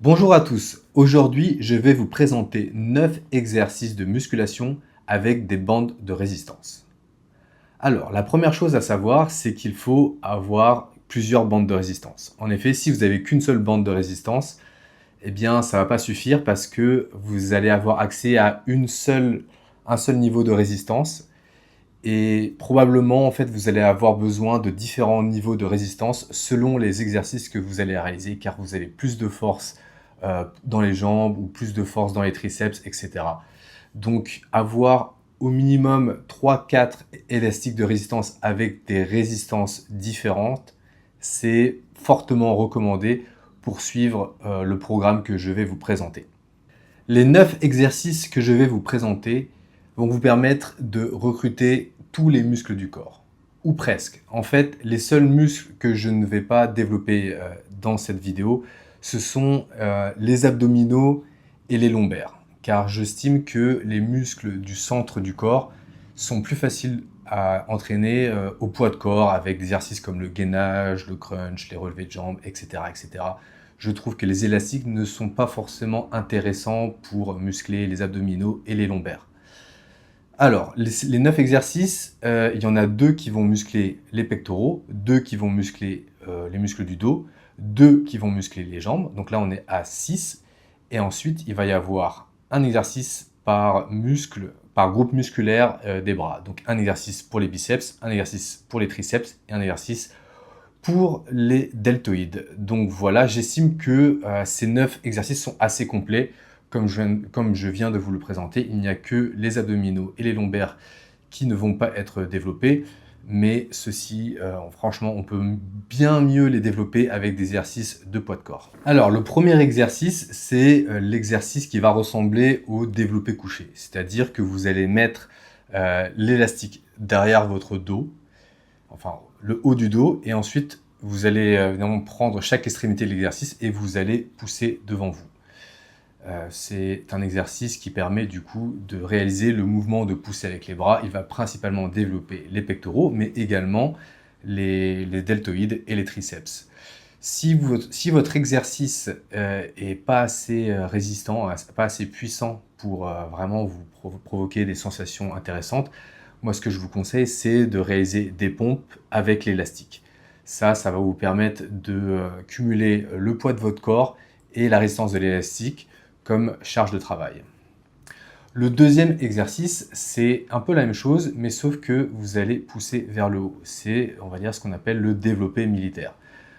Bonjour à tous, aujourd'hui je vais vous présenter 9 exercices de musculation avec des bandes de résistance. Alors, la première chose à savoir, c'est qu'il faut avoir plusieurs bandes de résistance. En effet, si vous n'avez qu'une seule bande de résistance, eh bien ça ne va pas suffire parce que vous allez avoir accès à un seul niveau de résistance et probablement en fait vous allez avoir besoin de différents niveaux de résistance selon les exercices que vous allez réaliser car vous avez plus de force dans les jambes ou plus de force dans les triceps, etc. Donc avoir au minimum 3-4 élastiques de résistance avec des résistances différentes, c'est fortement recommandé pour suivre le programme que je vais vous présenter. Les 9 exercices que je vais vous présenter vont vous permettre de recruter tous les muscles du corps, ou presque. En fait, les seuls muscles que je ne vais pas développer dans cette vidéo, ce sont les abdominaux et les lombaires, car j'estime que les muscles du centre du corps sont plus faciles à entraîner au poids de corps avec des exercices comme le gainage, le crunch, les relevés de jambes, etc., etc. Je trouve que les élastiques ne sont pas forcément intéressants pour muscler les abdominaux et les lombaires. Alors, les 9 exercices, il y en a 2 qui vont muscler les pectoraux, 2 qui vont muscler les muscles du dos, 2 qui vont muscler les jambes. Donc là, on est à 6. Et ensuite, il va y avoir un exercice par muscle, par groupe musculaire des bras. Donc un exercice pour les biceps, un exercice pour les triceps et un exercice pour les deltoïdes. Donc voilà, j'estime que ces 9 exercices sont assez complets. Comme je viens de vous le présenter, il n'y a que les abdominaux et les lombaires qui ne vont pas être développés. Mais ceux-ci, franchement, on peut bien mieux les développer avec des exercices de poids de corps. Alors, le premier exercice, c'est l'exercice qui va ressembler au développé couché. C'est-à-dire que vous allez mettre l'élastique derrière votre dos, enfin le haut du dos, et ensuite vous allez évidemment prendre chaque extrémité de l'exercice et vous allez pousser devant vous. C'est un exercice qui permet du coup de réaliser le mouvement de pousser avec les bras. Il va principalement développer les pectoraux, mais également les deltoïdes et les triceps. Si votre exercice est pas assez résistant, pas assez puissant pour vraiment vous provoquer des sensations intéressantes, moi ce que je vous conseille, c'est de réaliser des pompes avec l'élastique. Ça va vous permettre de cumuler le poids de votre corps et la résistance de l'élastique comme charge de travail. Le deuxième exercice, c'est un peu la même chose, mais sauf que vous allez pousser vers le haut. C'est, on va dire, ce qu'on appelle le développé militaire.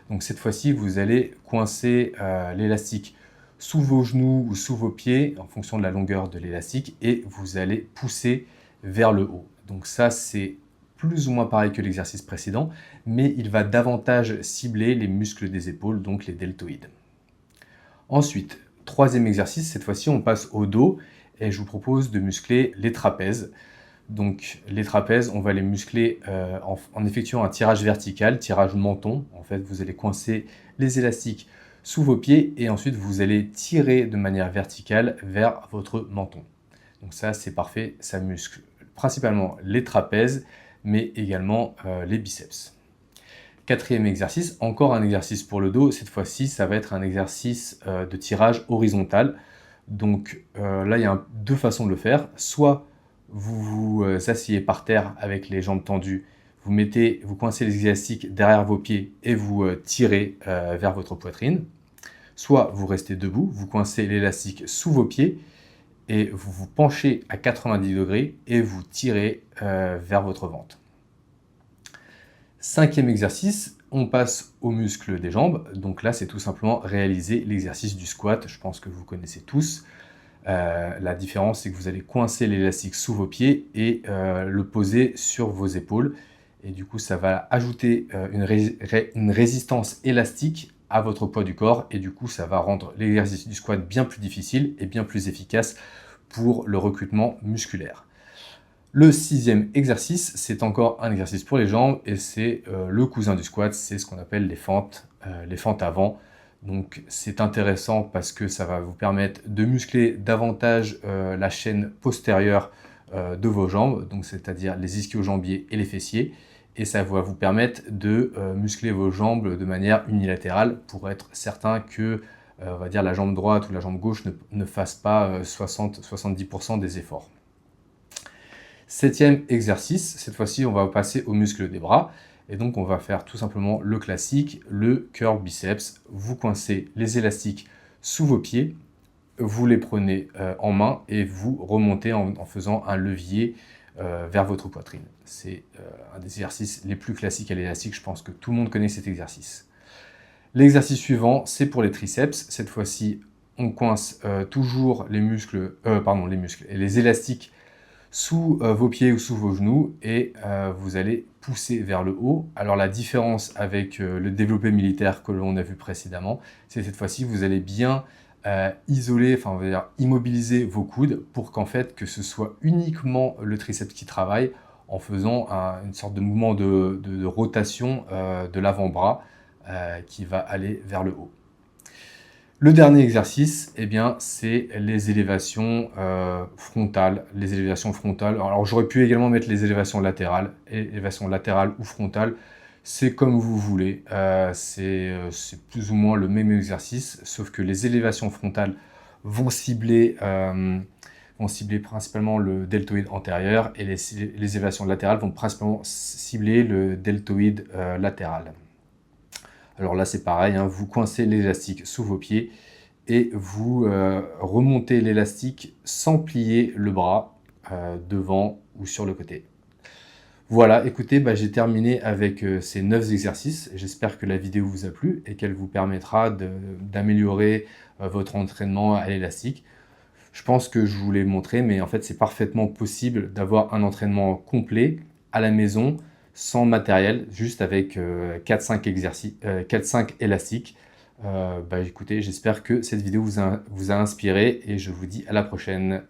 Donc cette fois-ci, vous allez coincer l'élastique sous vos genoux ou sous vos pieds, en fonction de la longueur de l'élastique, et vous allez pousser vers le haut. Donc ça, c'est plus ou moins pareil que l'exercice précédent, mais il va davantage cibler les muscles des épaules, donc les deltoïdes. Ensuite, troisième exercice, cette fois-ci on passe au dos et je vous propose de muscler les trapèzes. Donc les trapèzes, on va les muscler en effectuant un tirage vertical, tirage menton. En fait, vous allez coincer les élastiques sous vos pieds et ensuite vous allez tirer de manière verticale vers votre menton. Donc ça, c'est parfait, ça muscle principalement les trapèzes, mais également les biceps. Quatrième exercice, encore un exercice pour le dos. Cette fois-ci, ça va être un exercice de tirage horizontal. Donc là, il y a deux façons de le faire. Soit vous vous asseyez par terre avec les jambes tendues, vous coincez les élastiques derrière vos pieds et vous tirez vers votre poitrine. Soit vous restez debout, vous coincez l'élastique sous vos pieds et vous vous penchez à 90 degrés et vous tirez vers votre ventre. Cinquième exercice, on passe aux muscles des jambes. Donc là, c'est tout simplement réaliser l'exercice du squat. Je pense que vous connaissez tous. La différence, c'est que vous allez coincer l'élastique sous vos pieds et le poser sur vos épaules. Et du coup, ça va ajouter une résistance élastique à votre poids du corps. Et du coup, ça va rendre l'exercice du squat bien plus difficile et bien plus efficace pour le recrutement musculaire. Le sixième exercice, c'est encore un exercice pour les jambes et c'est le cousin du squat, c'est ce qu'on appelle les fentes avant. Donc c'est intéressant parce que ça va vous permettre de muscler davantage la chaîne postérieure de vos jambes, donc c'est-à-dire les ischio-jambiers et les fessiers, et ça va vous permettre de muscler vos jambes de manière unilatérale pour être certain que on va dire la jambe droite ou la jambe gauche ne fasse pas 60-70% des efforts. 7e exercice, cette fois-ci on va passer aux muscles des bras. Et donc on va faire tout simplement le classique, le curl biceps. Vous coincez les élastiques sous vos pieds, vous les prenez en main et vous remontez en faisant un levier vers votre poitrine. C'est un des exercices les plus classiques à l'élastique, je pense que tout le monde connaît cet exercice. L'exercice suivant, c'est pour les triceps. Cette fois-ci, on coince toujours les muscles et les élastiques sous vos pieds ou sous vos genoux et vous allez pousser vers le haut. Alors la différence avec le développé militaire que l'on a vu précédemment, c'est cette fois-ci vous allez bien isoler, enfin on va dire immobiliser vos coudes pour qu'en fait que ce soit uniquement le triceps qui travaille en faisant une sorte de mouvement de rotation de l'avant-bras qui va aller vers le haut. Le dernier exercice, eh bien, c'est les élévations frontales. Les élévations frontales. Alors, j'aurais pu également mettre les élévations latérales. Élévations latérales ou frontales, c'est comme vous voulez. C'est plus ou moins le même exercice, sauf que les élévations frontales vont cibler principalement le deltoïde antérieur et les élévations latérales vont principalement cibler le deltoïde latéral. Alors là, c'est pareil, hein, vous coincez l'élastique sous vos pieds et vous remontez l'élastique sans plier le bras devant ou sur le côté. Voilà, écoutez, j'ai terminé avec ces 9 exercices. J'espère que la vidéo vous a plu et qu'elle vous permettra d'améliorer votre entraînement à l'élastique. Je pense que je vous l'ai montré, mais en fait, c'est parfaitement possible d'avoir un entraînement complet à la maison, sans matériel, juste avec 4-5 exercices, 4-5 élastiques. Écoutez, j'espère que cette vidéo vous a inspiré et je vous dis à la prochaine.